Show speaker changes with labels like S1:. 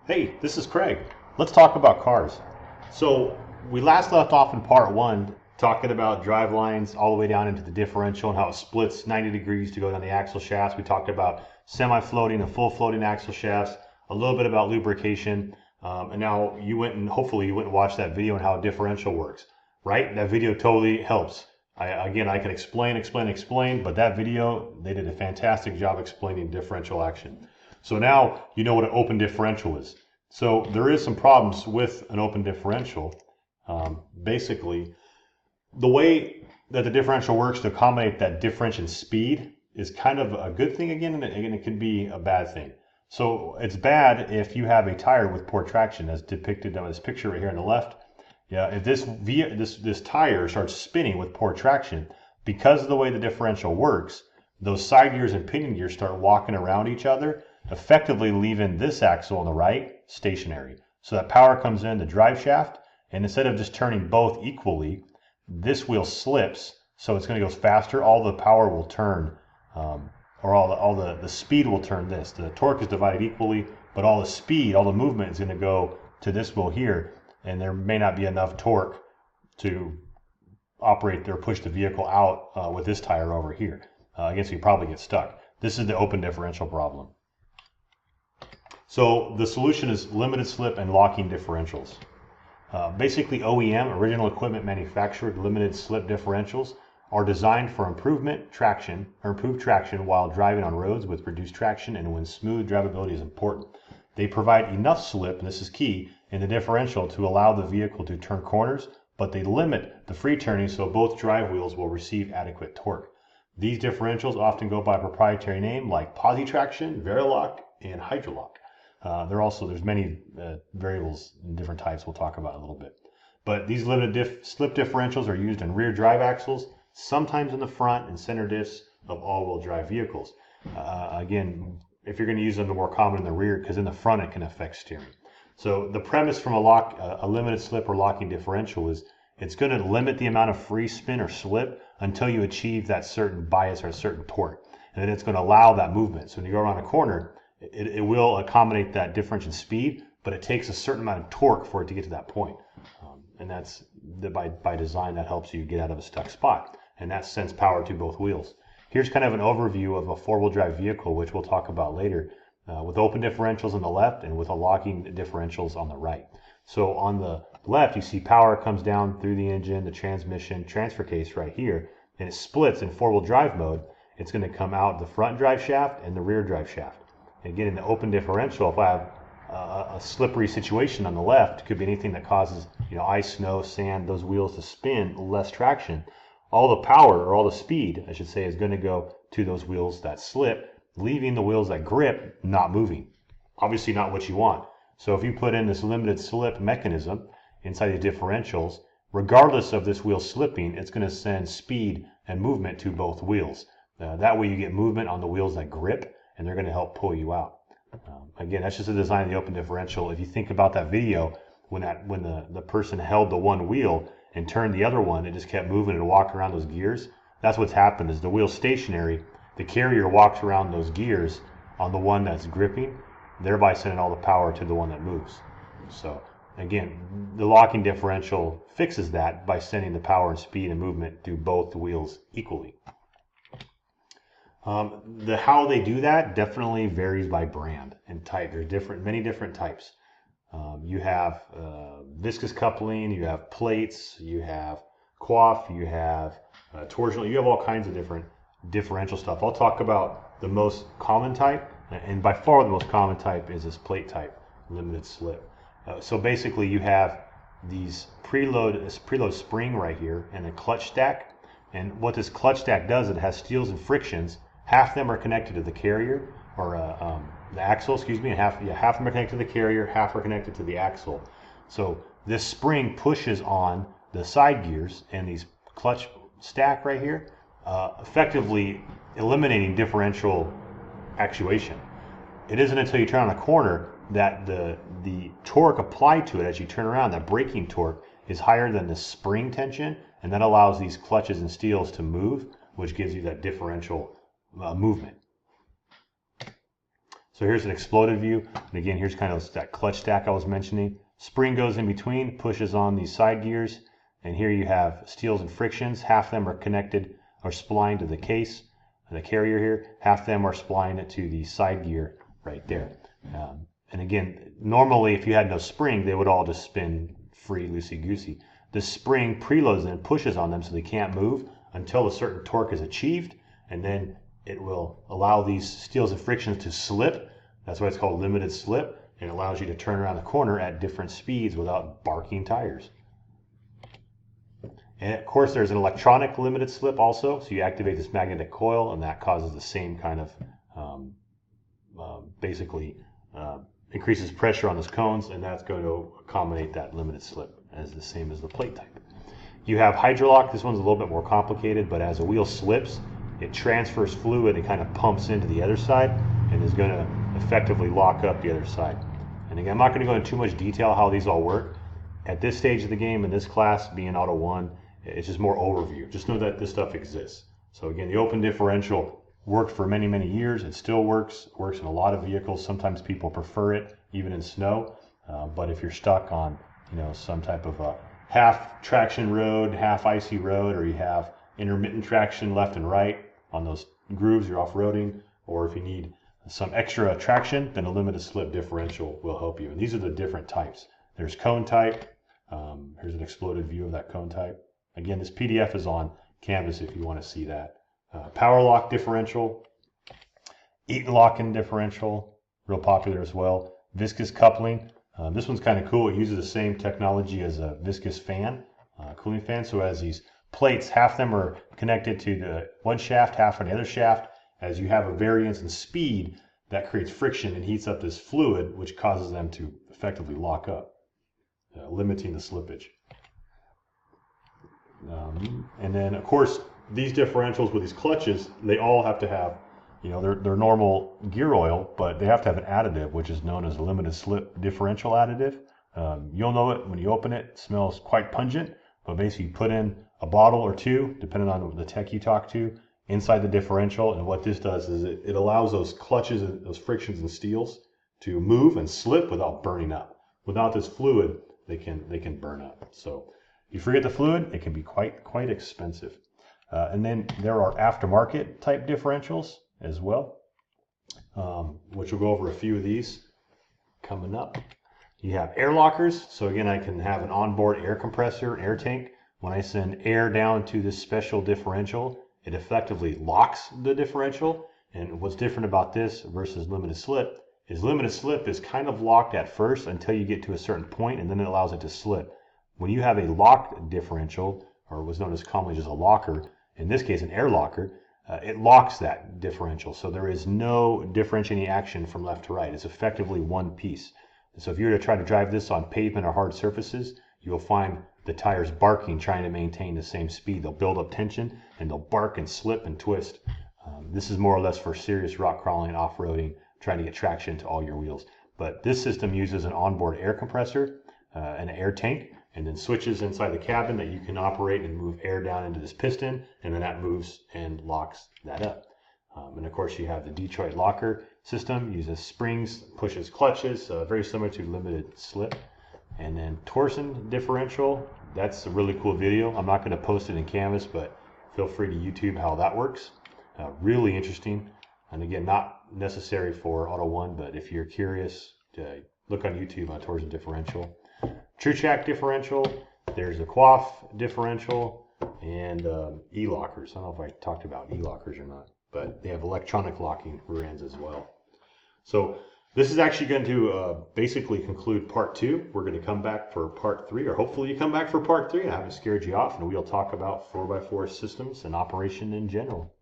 S1: Hey, this is Craig. Let's talk about cars. So we last left off in part one talking about drive lines all the way down into the differential and how it splits 90 degrees to go down the axle shafts. We talked about semi-floating and full floating axle shafts, a little bit about lubrication, and now you went and hopefully you went and watched that video on how a differential works, right? That video totally helps. Again, I can explain, but that video, they did a fantastic job explaining differential action. So now you know what an open differential is. So there is some problems with an open differential. Basically, the way that the differential works to accommodate that difference in speed is kind of a good thing again, and it can be a bad thing. So it's bad if you have a tire with poor traction, as depicted on this picture right here on the left. Yeah, if this tire starts spinning with poor traction, because of the way the differential works, those side gears and pinion gears start walking around each other, effectively leaving this axle on the right stationary. So that power comes in the drive shaft, and instead of just turning both equally, this wheel slips, so it's going to go faster. All the power will turn, or all the speed will turn this. The torque is divided equally, but all the speed, all the movement is going to go to this wheel here, and there may not be enough torque to operate or push the vehicle out with this tire over here. Again, so you probably get stuck. This is the open differential problem. So the solution is limited slip and locking differentials. Basically, OEM, original equipment manufactured limited slip differentials, are designed for improved traction while driving on roads with reduced traction and when smooth drivability is important. They provide enough slip, and this is key, in the differential to allow the vehicle to turn corners, but they limit the free turning so both drive wheels will receive adequate torque. These differentials often go by a proprietary name like Positraction, Verilok, and Hydrolock. There's many variables and different types we'll talk about in a little bit. But these limited slip differentials are used in rear drive axles, sometimes in the front and center diffs of all-wheel drive vehicles. Again, if you're going to use them, they're more common in the rear because in the front it can affect steering. So the premise from a limited slip or locking differential is it's going to limit the amount of free spin or slip until you achieve that certain bias or a certain torque. And then it's going to allow that movement. So when you go around a corner, it will accommodate that difference in speed, but it takes a certain amount of torque for it to get to that point. And that's by design, that helps you get out of a stuck spot. And that sends power to both wheels. Here's kind of an overview of a four-wheel drive vehicle, which we'll talk about later, with open differentials on the left and with a locking differentials on the right. So on the left, you see power comes down through the engine, the transmission, transfer case right here, and it splits in four-wheel drive mode. It's going to come out the front drive shaft and the rear drive shaft. Again, in the open differential, if I have a slippery situation on the left, it could be anything that causes ice, snow, sand, those wheels to spin, less traction. All the power, or all the speed, I should say, is going to go to those wheels that slip, leaving the wheels that grip not moving. Obviously not what you want. So if you put in this limited slip mechanism inside the differentials, regardless of this wheel slipping, it's going to send speed and movement to both wheels. That way you get movement on the wheels that grip, and they're going to help pull you out. Again, that's just the design of the open differential. If you think about that video, when the person held the one wheel and turned the other one, it just kept moving and walking around those gears. That's what's happened is the wheel's stationary, the carrier walks around those gears on the one that's gripping, thereby sending all the power to the one that moves. So again, the locking differential fixes that by sending the power and speed and movement to both wheels equally. How they do that definitely varies by brand and type. There's many different types. You have viscous coupling, you have plates, you have coif, you have torsional, you have all kinds of different differential stuff. I'll talk about the most common type, and by far the most common type is this plate type, limited slip. So basically you have these preload spring right here and a clutch stack. And what this clutch stack does, it has steels and frictions. Half of them are connected to the carrier, or the axle, and half of them are connected to the carrier, half are connected to the axle. So this spring pushes on the side gears and these clutch stack right here, effectively eliminating differential actuation. It isn't until you turn on a corner that the torque applied to it as you turn around, that braking torque, is higher than the spring tension, and that allows these clutches and steels to move, which gives you that differential movement. So here's an exploded view. And again, here's kind of that clutch stack I was mentioning. Spring goes in between, pushes on these side gears. And here you have steels and frictions. Half of them are connected or splined to the case, the carrier here. Half of them are splined to the side gear right there. And again, normally if you had no spring, they would all just spin free, loosey-goosey. The spring preloads them and pushes on them so they can't move until a certain torque is achieved, and then it will allow these steels and frictions to slip. That's why it's called limited slip, and it allows you to turn around the corner at different speeds without barking tires. And of course there's an electronic limited slip also, so you activate this magnetic coil and that causes the same kind of basically increases pressure on those cones, and that's going to accommodate that limited slip as the same as the plate type. You have hydrolock. This one's a little bit more complicated, but as a wheel slips, it transfers fluid and kind of pumps into the other side and is going to effectively lock up the other side. And again, I'm not going to go into too much detail how these all work. At this stage of the game, in this class, being Auto 1, it's just more overview. Just know that this stuff exists. So again, the open differential worked for many, many years. It still works. It works in a lot of vehicles. Sometimes people prefer it, even in snow. But if you're stuck on, some type of a half traction road, half icy road, or you have intermittent traction left and right on those grooves you're off-roading, or if you need some extra traction, then a limited slip differential will help you. And these are the different types. There's cone type. Here's an exploded view of that cone type. Again, this PDF is on Canvas if you want to see that. Power lock differential, Eaton lock-in differential, real popular as well. Viscous coupling. This one's kind of cool. It uses the same technology as a viscous fan, cooling fan. So as these plates, half of them are connected to the one shaft, half on the other shaft. As you have a variance in speed, that creates friction and heats up this fluid, which causes them to effectively lock up, limiting the slippage. And then, of course, these differentials with these clutches, they all have to have, their normal gear oil, but they have to have an additive, which is known as a limited slip differential additive. You'll know it when you open it. It smells quite pungent, but basically you put in a bottle or two, depending on the tech you talk to, inside the differential. And what this does is it allows those clutches and those frictions and steels to move and slip without burning up. Without this fluid, they can burn up. So you forget the fluid, it can be quite expensive. And then there are aftermarket type differentials as well, which we'll go over a few of these coming up. You have air lockers. So again, I can have an onboard air compressor, air tank. When I send air down to this special differential, it effectively locks the differential. And what's different about this versus limited slip is kind of locked at first until you get to a certain point, and then it allows it to slip. When you have a locked differential, or what's known as commonly just a locker, in this case an air locker, it locks that differential. So there is no differentiating action from left to right. It's effectively one piece. So if you were to try to drive this on pavement or hard surfaces, you'll find the tires barking, trying to maintain the same speed. They'll build up tension and they'll bark and slip and twist. This is more or less for serious rock crawling and off-roading, trying to get traction to all your wheels. But this system uses an onboard air compressor, an air tank, and then switches inside the cabin that you can operate and move air down into this piston, and then that moves and locks that up. And of course you have the Detroit locker system, uses springs, pushes clutches, very similar to limited slip. And then torsion differential, that's a really cool video. I'm not going to post it in Canvas, but feel free to YouTube how that works. Really interesting. And again, not necessary for Auto 1, but if you're curious, look on YouTube on torsion differential. True track differential, there's a Quaff differential, and e-lockers. I don't know if I talked about e-lockers or not, but they have electronic locking rear ends as well. So this is actually going to basically conclude part 2. We're going to come back for part 3, or hopefully you come back for part 3. I haven't scared you off, and we'll talk about 4x4 systems and operation in general.